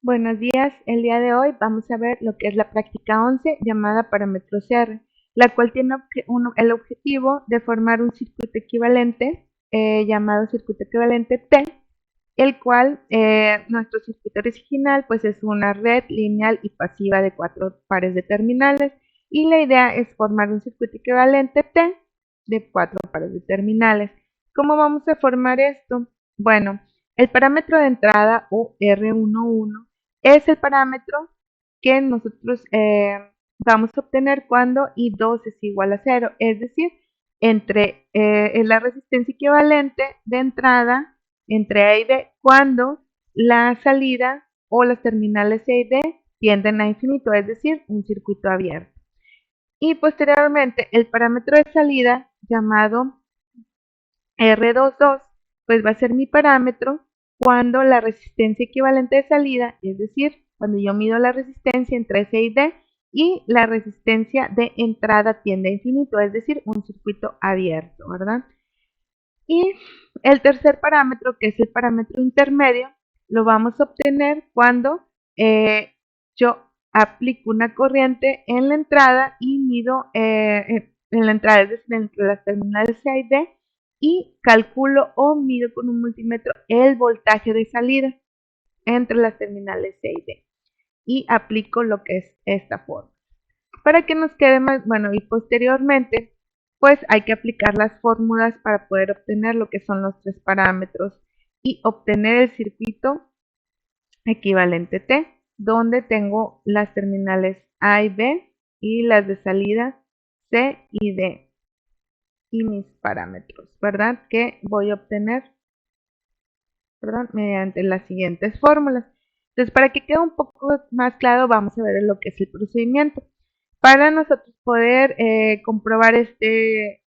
Buenos días, el día de hoy vamos a ver lo que es la práctica 11 llamada parámetros R, la cual tiene el objetivo de formar un circuito equivalente llamado circuito equivalente T, el cual nuestro circuito original pues es una red lineal y pasiva de 4 pares de terminales y la idea es formar un circuito equivalente T de 4 pares de terminales. ¿Cómo vamos a formar esto? Bueno, el parámetro de entrada o R11 es el parámetro que nosotros vamos a obtener cuando I2 es igual a 0, es decir, entre la resistencia equivalente de entrada entre A y B cuando la salida o las terminales A y B tienden a infinito, es decir, un circuito abierto. Y posteriormente el parámetro de salida llamado R22 pues va a ser mi parámetro cuando la resistencia equivalente de salida, es decir, cuando yo mido la resistencia entre C y D y la resistencia de entrada tiende a infinito, es decir, un circuito abierto, ¿verdad? Y el tercer parámetro, que es el parámetro intermedio, lo vamos a obtener cuando yo aplico una corriente en la entrada y mido en la entrada, es decir, entre las terminales A y D, y calculo o mido con un multímetro el voltaje de salida entre las terminales C y D y aplico lo que es esta forma. Para que nos quede más, bueno, y posteriormente, pues hay que aplicar las fórmulas para poder obtener lo que son los tres parámetros y obtener el circuito equivalente T, donde tengo las terminales A y B y las de salida C y D y mis parámetros, ¿verdad? Que voy a obtener, ¿verdad? Mediante las siguientes fórmulas. Entonces, para que quede un poco más claro, vamos a ver lo que es el procedimiento. Para nosotros poder comprobar este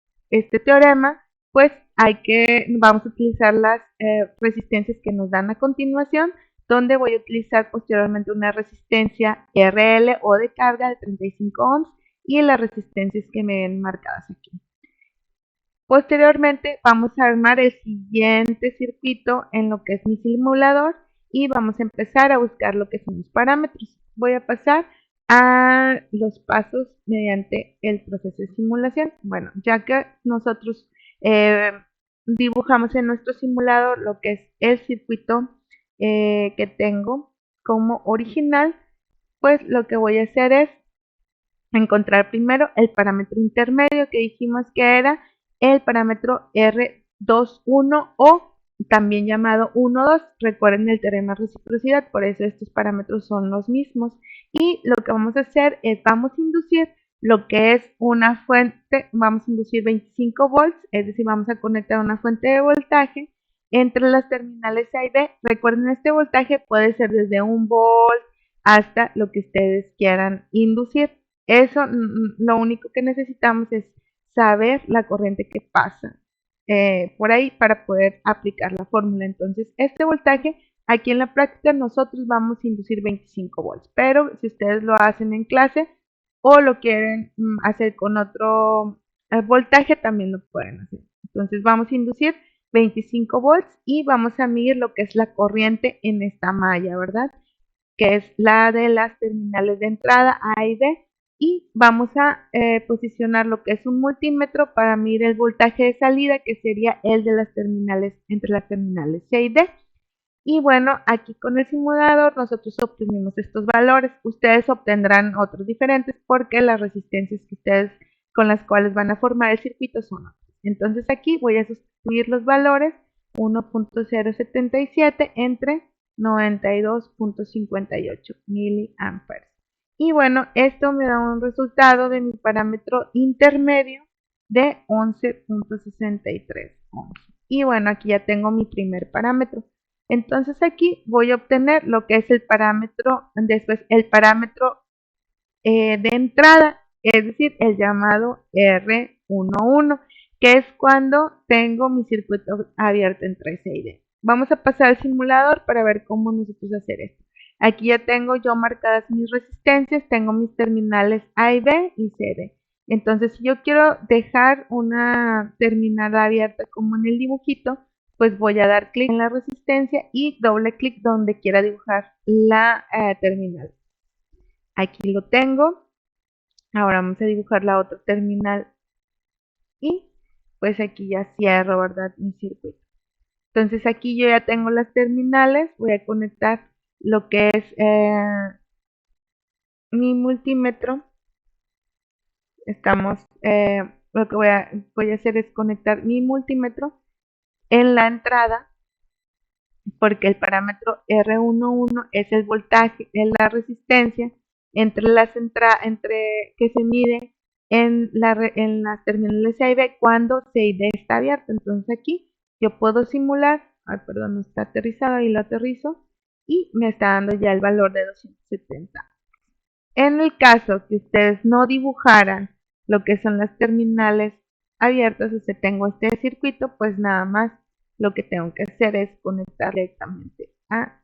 teorema, pues vamos a utilizar las resistencias que nos dan a continuación, donde voy a utilizar posteriormente una resistencia RL o de carga de 35 ohms y las resistencias que me ven marcadas aquí. Posteriormente vamos a armar el siguiente circuito en lo que es mi simulador y vamos a empezar a buscar lo que son los parámetros. Voy a pasar a los pasos mediante el proceso de simulación. Bueno, ya que nosotros dibujamos en nuestro simulador lo que es el circuito que tengo como original, pues lo que voy a hacer es encontrar primero el parámetro intermedio que dijimos que era el parámetro R21 o también llamado 1,2. Recuerden el teorema de reciprocidad, por eso estos parámetros son los mismos. Y lo que vamos a hacer es, vamos a inducir lo que es una fuente, vamos a inducir 25 volts, es decir, vamos a conectar una fuente de voltaje entre las terminales A y B. Recuerden, este voltaje puede ser desde 1 volt hasta lo que ustedes quieran inducir. Eso, lo único que necesitamos es saber la corriente que pasa por ahí para poder aplicar la fórmula. Entonces, este voltaje, aquí en la práctica nosotros vamos a inducir 25 volts, pero si ustedes lo hacen en clase o lo quieren hacer con otro voltaje, también lo pueden hacer. Entonces, vamos a inducir 25 volts y vamos a medir lo que es la corriente en esta malla, ¿verdad? Que es la de las terminales de entrada A y B. Y vamos a posicionar lo que es un multímetro para medir el voltaje de salida, que sería el de las terminales, entre las terminales C y D. Y bueno, aquí con el simulador nosotros obtuvimos estos valores. Ustedes obtendrán otros diferentes porque las resistencias que ustedes con las cuales van a formar el circuito son otras. Entonces aquí voy a sustituir los valores 1.077 entre 92.58 miliamperes. Y bueno, esto me da un resultado de mi parámetro intermedio de 11.63 ohms. Y bueno, aquí ya tengo mi primer parámetro. Entonces aquí voy a obtener lo que es el parámetro, después el parámetro de entrada, es decir, el llamado R11, que es cuando tengo mi circuito abierto entre C y D. Vamos a pasar al simulador para ver cómo nosotros hacer esto. Aquí ya tengo yo marcadas mis resistencias, tengo mis terminales A y B y C, D. Entonces, si yo quiero dejar una terminal abierta como en el dibujito, pues voy a dar clic en la resistencia y doble clic donde quiera dibujar la terminal. Aquí lo tengo. Ahora vamos a dibujar la otra terminal y pues aquí ya cierro, ¿verdad? Mi circuito. Entonces aquí yo ya tengo las terminales, voy a conectar lo que es mi multímetro. Lo que voy a hacer es conectar mi multímetro en la entrada, porque el parámetro R11 es el voltaje, es la resistencia entre que se mide en las terminales A y B cuando C y D está abierto. Entonces aquí yo puedo simular, perdón, no está aterrizado, y lo aterrizo y me está dando ya el valor de 270. En el caso que ustedes no dibujaran lo que son las terminales abiertas, o sea, tengo este circuito, pues nada más lo que tengo que hacer es conectar directamente a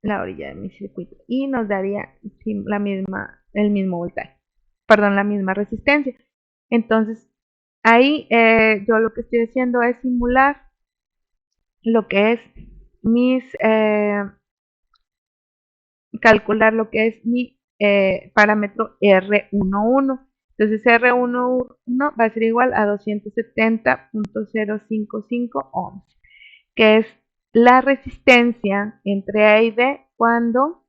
la orilla de mi circuito y nos daría el mismo voltaje, perdón, la misma resistencia. Entonces, ahí yo lo que estoy haciendo es simular lo que es calcular lo que es mi parámetro R11. Entonces R11 va a ser igual a 270.055 ohms, que es la resistencia entre A y B cuando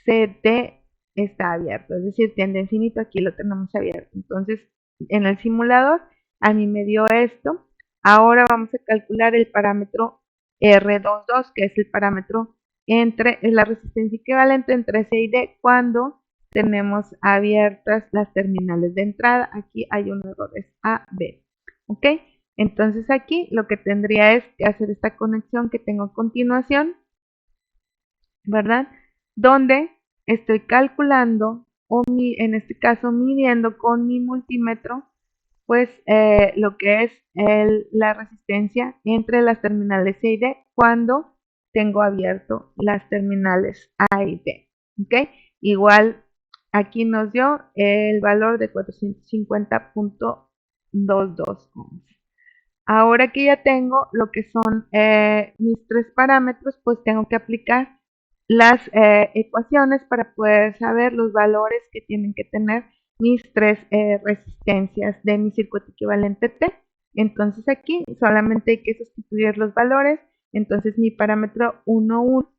CD está abierto, es decir, tiende infinito, aquí lo tenemos abierto. Entonces, en el simulador a mí me dio esto. Ahora vamos a calcular el parámetro R22, que es el parámetro es la resistencia equivalente entre C y D cuando tenemos abiertas las terminales de entrada. Aquí hay un error, es A, B. ¿Ok? Entonces aquí lo que tendría es que hacer esta conexión que tengo a continuación, ¿verdad? Donde estoy calculando, en este caso midiendo con mi multímetro, pues lo que es la resistencia entre las terminales C y D cuando tengo abierto las terminales A y B. ¿Ok? Igual aquí nos dio el valor de 450.22 ohms. Ahora que ya tengo lo que son mis tres parámetros, pues tengo que aplicar las ecuaciones para poder saber los valores que tienen que tener mis tres resistencias de mi circuito equivalente T. Entonces aquí solamente hay que sustituir los valores. Entonces mi parámetro 1,1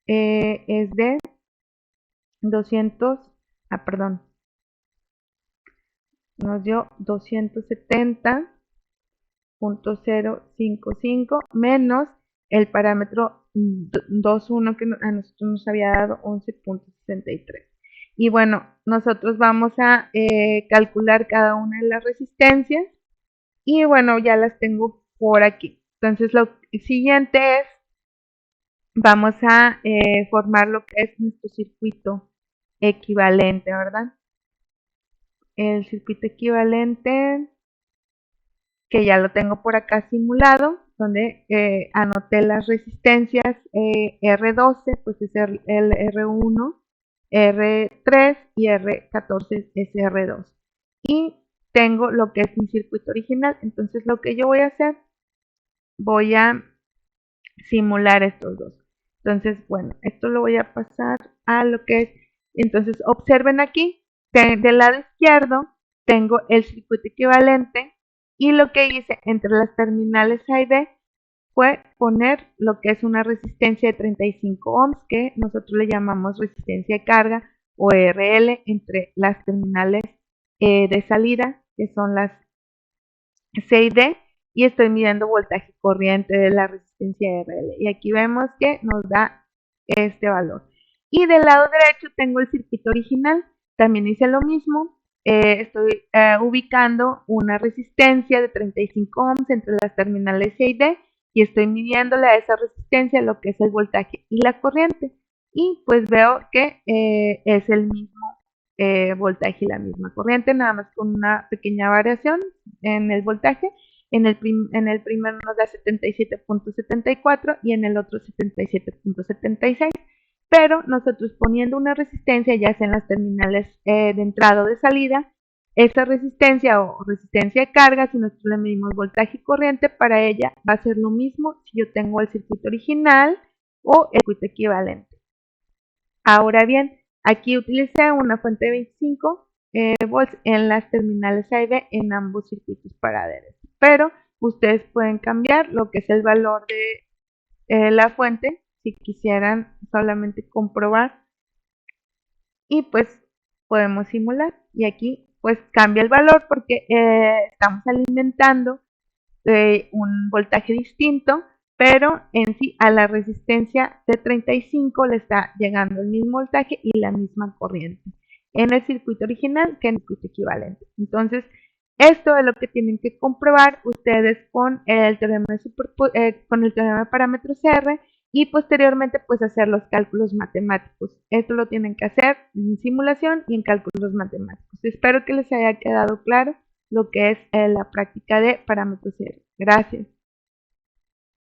es de 200, perdón, nos dio 270.055 menos el parámetro 2,1 que a nosotros nos había dado 11.63. Y bueno, nosotros vamos a calcular cada una de las resistencias y bueno, ya las tengo por aquí. Entonces lo siguiente es, vamos a formar lo que es nuestro circuito equivalente, ¿verdad? El circuito equivalente, que ya lo tengo por acá simulado, donde anoté las resistencias R12, pues es el R1, R3 y R14 es R2. Y tengo lo que es mi circuito original. Entonces lo que yo voy a hacer, voy a simular estos dos. Entonces, bueno, esto lo voy a pasar a lo que es. Entonces, observen aquí, del lado izquierdo tengo el circuito equivalente y lo que hice entre las terminales A y B fue poner lo que es una resistencia de 35 ohms, que nosotros le llamamos resistencia de carga o RL entre las terminales de salida, que son las C y D, y estoy midiendo voltaje corriente de la resistencia RL. Y aquí vemos que nos da este valor. Y del lado derecho tengo el circuito original. También hice lo mismo. Estoy ubicando una resistencia de 35 ohms entre las terminales C y D y estoy midiéndole a esa resistencia lo que es el voltaje y la corriente. Y pues veo que es el mismo voltaje y la misma corriente, nada más con una pequeña variación en el voltaje. En el primero nos da 77.74 y en el otro 77.76. Pero nosotros poniendo una resistencia, ya sea en las terminales de entrada o de salida, esa resistencia o resistencia de carga, si nosotros le medimos voltaje y corriente, para ella va a ser lo mismo si yo tengo el circuito original o el circuito equivalente. Ahora bien, aquí utilicé una fuente de 25 volts en las terminales A y B en ambos circuitos paralelos, pero ustedes pueden cambiar lo que es el valor de la fuente si quisieran solamente comprobar, y pues podemos simular, y aquí pues cambia el valor porque estamos alimentando un voltaje distinto, pero en sí a la resistencia C35 le está llegando el mismo voltaje y la misma corriente en el circuito original que en el circuito equivalente. Entonces, esto es lo que tienen que comprobar ustedes con el teorema con el teorema de parámetros R, y posteriormente pues hacer los cálculos matemáticos. Esto lo tienen que hacer en simulación y en cálculos matemáticos. Espero que les haya quedado claro lo que es la práctica de parámetros R. Gracias.